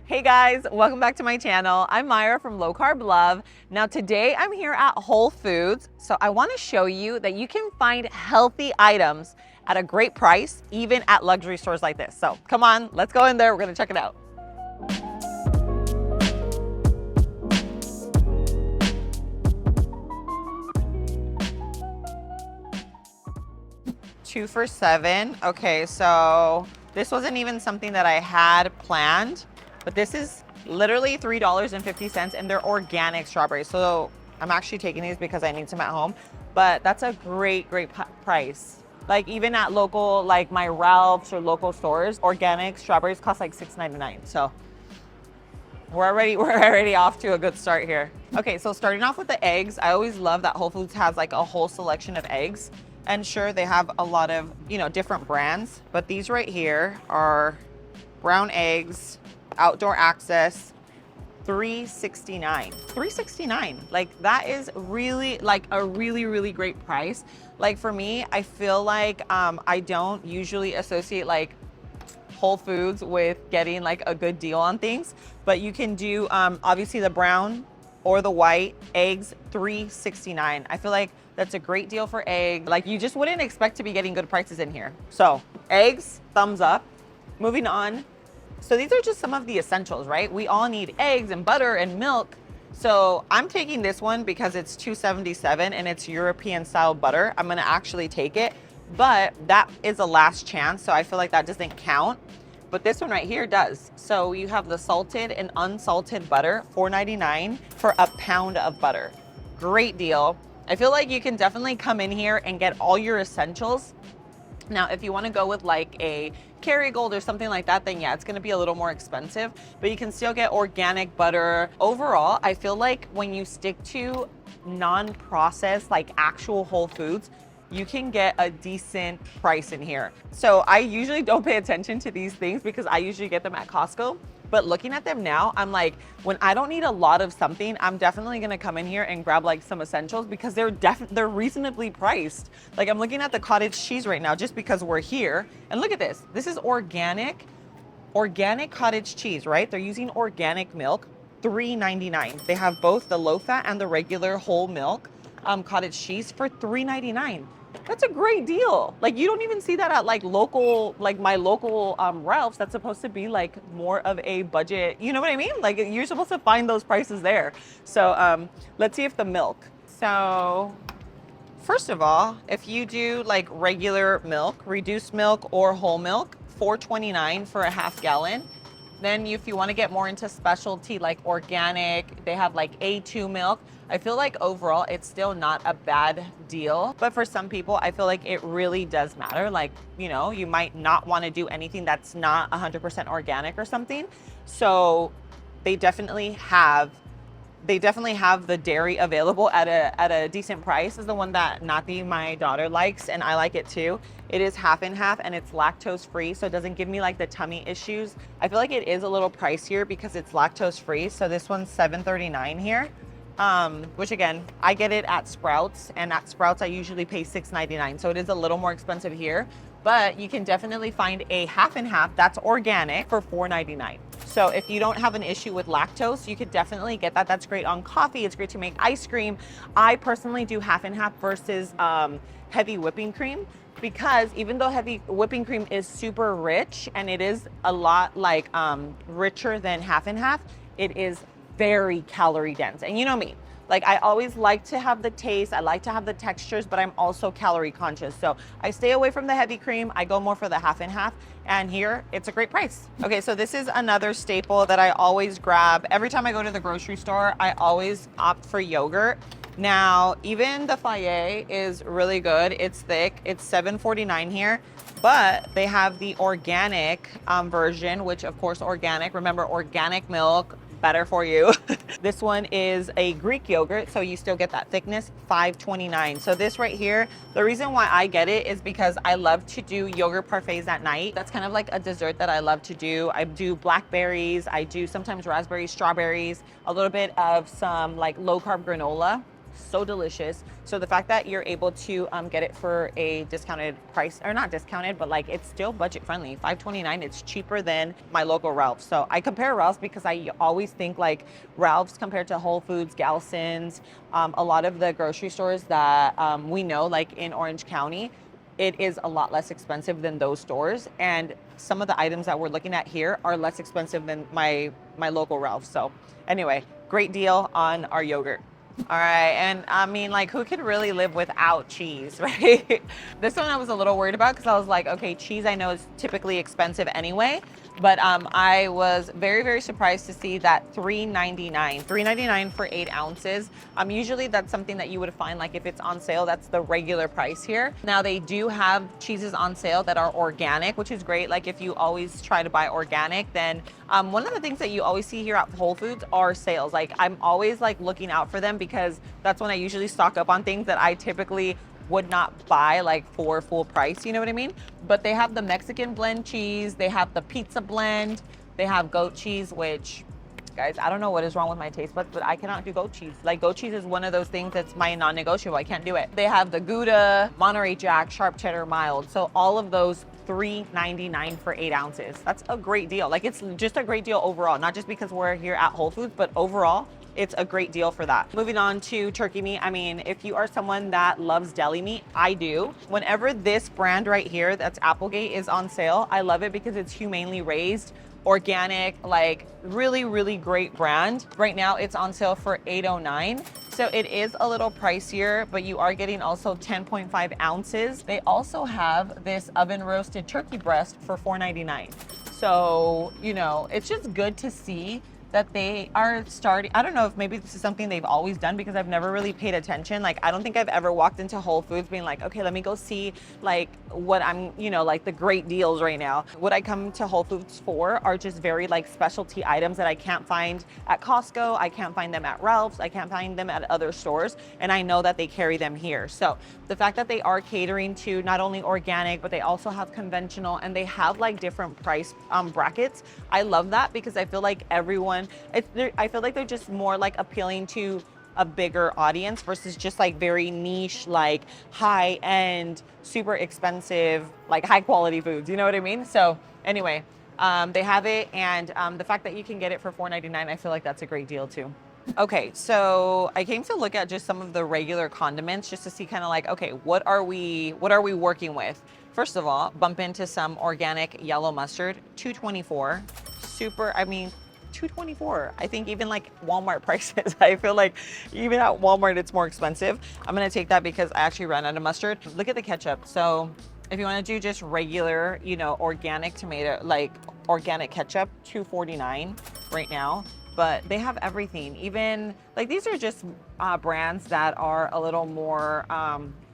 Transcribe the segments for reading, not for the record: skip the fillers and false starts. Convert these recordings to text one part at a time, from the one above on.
Hey guys, welcome back to my channel. I'm Myra from Low Carb Love. Now today I'm here at Whole Foods. So I want to show you that you can find healthy items at a great price, even at luxury stores like this. So come on, let's go in there. We're going to check it out. Two for $7. Okay, so this wasn't even something that I had planned, but this is literally $3.50 and they're organic strawberries. So I'm actually taking these because I need some at home, but that's a great price. Like even at local, like my Ralph's or local stores, organic strawberries cost like $6.99. So we're already off to a good start here. Okay, so starting off with the eggs, I always love that Whole Foods has like a whole selection of eggs. And sure, they have a lot of, different brands, but these right here are brown eggs, outdoor access, $3.69. $3.69. Like that is really like a really great price. Like for me, I feel like I don't usually associate like Whole Foods with getting like a good deal on things, but you can do obviously the brown or the white eggs, $3.69. I feel like that's a great deal for egg. Like you just wouldn't expect to be getting good prices in here. So eggs, thumbs up. Moving on. So these are just some of the essentials, right? We all need eggs and butter and milk. So I'm taking this one because it's $2.77 and it's European style butter. I'm gonna actually take it, but that is a last chance. So I feel like that doesn't count. But this one right here does. So you have the salted and unsalted butter, $4.99 for a pound of butter. Great deal. I feel like you can definitely come in here and get all your essentials. Now, if you want to go with like a Kerrygold or something like that, then yeah, it's going to be a little more expensive, but you can still get organic butter. Overall, I feel like when you stick to non-processed, like actual Whole Foods, you can get a decent price in here. So I usually don't pay attention to these things because I usually get them at Costco. But looking at them now, I'm like, when I don't need a lot of something, I'm definitely gonna come in here and grab like some essentials because they're reasonably priced. Like I'm looking at the cottage cheese right now just because we're here. And look at this. This is organic cottage cheese, right? They're using organic milk, $3.99. They have both the low fat and the regular whole milk cottage cheese for $3.99. That's a great deal. Like you don't even see that at like local, like my local Ralph's. That's supposed to be like more of a budget, you know what I mean? Like you're supposed to find those prices there. So let's see if the milk. So first of all, if you do like regular milk, reduced milk or whole milk, $4.29 for a half gallon. Then if you want to get more into specialty like organic, they have like A2 milk. I feel like overall it's still not a bad deal, but for some people I feel like it really does matter. Like, you might not want to do anything that's not 100% organic or something. So they definitely have the dairy available at a decent price. This is the one that Nati, my daughter, likes, and I like it too. It is half and half and it's lactose free, so it doesn't give me like the tummy issues. I feel like it is a little pricier because it's lactose free. So this one's $7.39 here, which again, I get it at Sprouts, and at Sprouts I usually pay $6.99. So it is a little more expensive here, but you can definitely find a half and half that's organic for $4.99. So if you don't have an issue with lactose, you could definitely get that. That's great on coffee. It's great to make ice cream. I personally do half and half versus heavy whipping cream, because even though heavy whipping cream is super rich and it is a lot like richer than half and half, it is very calorie dense. And you know me, like I always like to have the taste, I like to have the textures, but I'm also calorie conscious. So I stay away from the heavy cream. I go more for the half and half. And here it's a great price. Okay, so this is another staple that I always grab. Every time I go to the grocery store, I always opt for yogurt. Now, even the Fage is really good. It's thick. It's $7.49 here, but they have the organic version, which of course organic, remember organic milk, better for you. This one is a Greek yogurt, so you still get that thickness, $5.29. So this right here, the reason why I get it is because I love to do yogurt parfaits at night. That's kind of like a dessert that I love to do. I do blackberries, I do sometimes raspberries, strawberries, a little bit of some like low carb granola. so delicious. So the fact that you're able to get it for a discounted price, or not discounted, but like it's still budget friendly, $5.29. It's cheaper than my local Ralph's. So I compare Ralph's because I always think like Ralph's compared to Whole Foods, Gelson's, a lot of the grocery stores that we know, like in Orange County, it is a lot less expensive than those stores. And some of the items that we're looking at here are less expensive than my local Ralph's. So anyway, great deal on our yogurt. All right, and I mean, like, who can really live without cheese, right? This one I was a little worried about because I was like, okay, cheese I know is typically expensive anyway, but I was very, very surprised to see that $3.99 for 8 ounces. Usually that's something that you would find, like if it's on sale, that's the regular price here. Now they do have cheeses on sale that are organic, which is great. Like if you always try to buy organic, then one of the things that you always see here at Whole Foods are sales. Like I'm always like looking out for them because that's when I usually stock up on things that I typically would not buy like for full price, you know what I mean? But they have the Mexican blend cheese, they have the pizza blend, they have goat cheese, which, guys, I don't know what is wrong with my taste buds, but I cannot do goat cheese. Like goat cheese is one of those things that's my non-negotiable. I can't do it. They have the Gouda, Monterey Jack, sharp cheddar, mild. So all of those $3.99 for 8 ounces. That's a great deal. Like it's just a great deal overall, not just because we're here at Whole Foods, but overall, it's a great deal for that. Moving on to turkey meat. I mean, if you are someone that loves deli meat, I do. Whenever this brand right here, that's Applegate, is on sale, I love it because it's humanely raised, organic, like really, really great brand. Right now it's on sale for $8.09. So it is a little pricier, but you are getting also 10.5 ounces. They also have this oven roasted turkey breast for $4.99. So, you know, it's just good to see that they are starting. I don't know if maybe this is something they've always done because I've never really paid attention. Like, I don't think I've ever walked into Whole Foods being like, okay, let me go see like what I'm, you know, like the great deals right now. What I come to Whole Foods for are just very like specialty items that I can't find at Costco. I can't find them at Ralph's. I can't find them at other stores. And I know that they carry them here. So the fact that they are catering to not only organic, but they also have conventional and they have like different price brackets. I love that because I feel like everyone, I feel like they're just more like appealing to a bigger audience versus just like very niche, like high end, super expensive, like high quality foods. You know what I mean? So anyway, they have it, and the fact that you can get it for $4.99, I feel like that's a great deal too. Okay, so I came to look at just some of the regular condiments just to see kind of like, okay, what are we working with? First of all, bump into some organic yellow mustard, $2.24. Super, I mean, $2.24. I think even like Walmart prices. I feel like even at Walmart it's more expensive. I'm gonna take that because I actually ran out of mustard. Look at the ketchup. So if you want to do just regular, you know, organic tomato, like organic ketchup, $2.49 right now. But they have everything. Even like these are just brands that are a little more,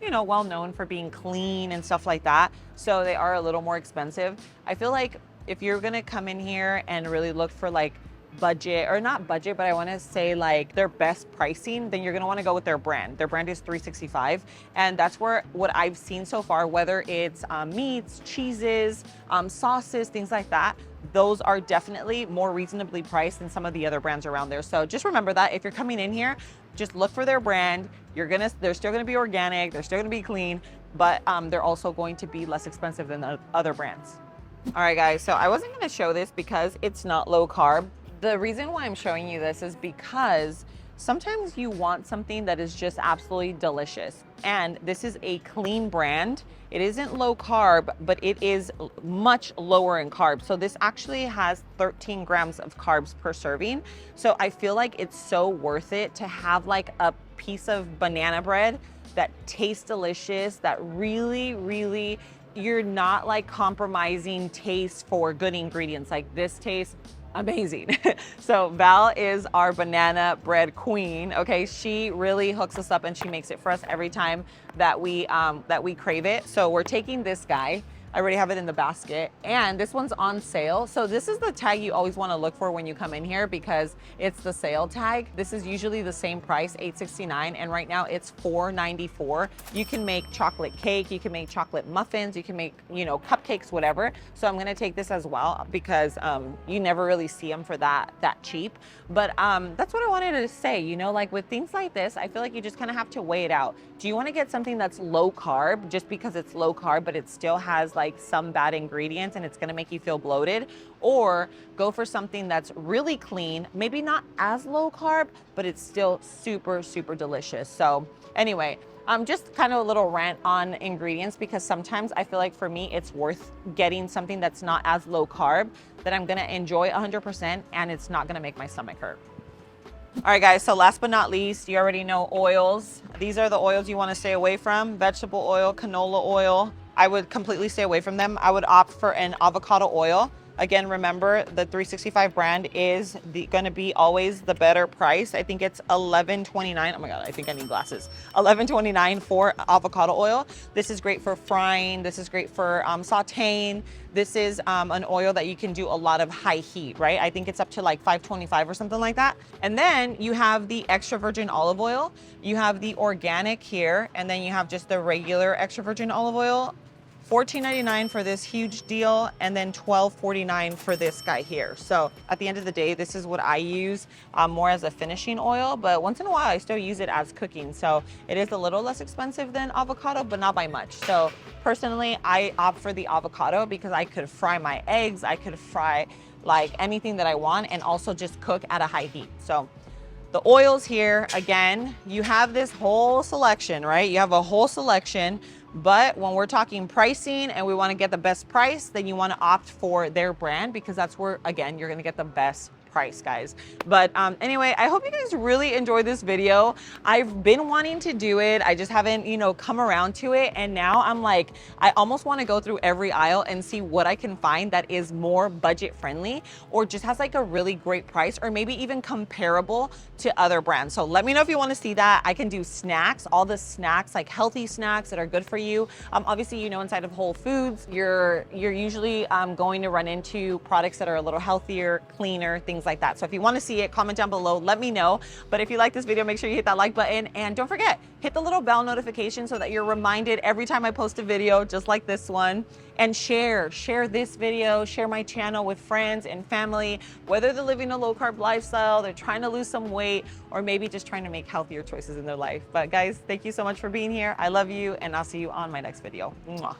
you know, well known for being clean and stuff like that. So they are a little more expensive. I feel like if you're gonna come in here and really look for like budget, or not budget, but I wanna say like their best pricing, then you're gonna wanna go with their brand. Their brand is $3.65. And that's where what I've seen so far, whether it's meats, cheeses, sauces, things like that, those are definitely more reasonably priced than some of the other brands around there. So just remember that if you're coming in here, just look for their brand. They're still gonna be organic, they're still gonna be clean, but they're also going to be less expensive than the other brands. All right, guys, so I wasn't gonna show this because it's not low carb. The reason why I'm showing you this is because sometimes you want something that is just absolutely delicious. And this is a clean brand. It isn't low carb, but it is much lower in carbs. So this actually has 13 grams of carbs per serving. So I feel like it's so worth it to have like a piece of banana bread that tastes delicious, that really, really, you're not like compromising taste for good ingredients. Like this tastes amazing. So Val is our banana bread queen. Okay, she really hooks us up and she makes it for us every time that we crave it. So we're taking this guy. I already have it in the basket. And this one's on sale. So this is the tag you always want to look for when you come in here because it's the sale tag. This is usually the same price, $8.69, and right now it's $4.94. You can make chocolate cake, you can make chocolate muffins, you can make, you know, cupcakes, whatever. So I'm gonna take this as well because you never really see them for that cheap. But that's what I wanted to say, you know, like with things like this, I feel like you just kind of have to weigh it out. Do you want to get something that's low carb just because it's low carb, but it still has like some bad ingredients and it's going to make you feel bloated? Or go for something that's really clean, maybe not as low carb, but it's still super, super delicious. So anyway, just kind of a little rant on ingredients because sometimes I feel like for me, it's worth getting something that's not as low carb that I'm gonna enjoy 100% and it's not gonna make my stomach hurt. All right, guys, so last but not least, you already know oils. These are the oils you wanna stay away from: vegetable oil, canola oil. I would completely stay away from them. I would opt for an avocado oil. Again, remember the 365 brand is gonna be always the better price. I think it's $11.29. Oh my God, I think I need glasses. $11.29 for avocado oil. This is great for frying. This is great for sauteing. This is an oil that you can do a lot of high heat, right? I think it's up to like 525 or something like that. And then you have the extra virgin olive oil. You have the organic here, and then you have just the regular extra virgin olive oil. $14.99 for this huge deal, and then $12.49 for this guy here. So at the end of the day, this is what I use more as a finishing oil, but once in a while I still use it as cooking. So it is a little less expensive than avocado, but not by much. So personally, I opt for the avocado because I could fry my eggs, I could fry like anything that I want, and also just cook at a high heat. So the oils here, again, you have this whole selection, right? You have a whole selection. But when we're talking pricing and we want to get the best price, then you want to opt for their brand because that's where, again, you're going to get the best price, guys. But anyway, I hope you guys really enjoyed this video. I've been wanting to do it. I just haven't, you know, come around to it. And now I'm like, I almost want to go through every aisle and see what I can find that is more budget friendly or just has like a really great price or maybe even comparable to other brands. So let me know if you want to see that. I can do snacks, all the snacks, like healthy snacks that are good for you. Obviously, you know, inside of Whole Foods, you're usually going to run into products that are a little healthier, cleaner, things like that. So if you want to see it, comment down below, let me know. But if you like this video, make sure you hit that like button and don't forget, hit the little bell notification so that you're reminded every time I post a video just like this one. And share this video, share my channel with friends and family, whether they're living a low carb lifestyle, they're trying to lose some weight, or maybe just trying to make healthier choices in their life. But guys, thank you so much for being here. I love you, and I'll see you on my next video. Mwah.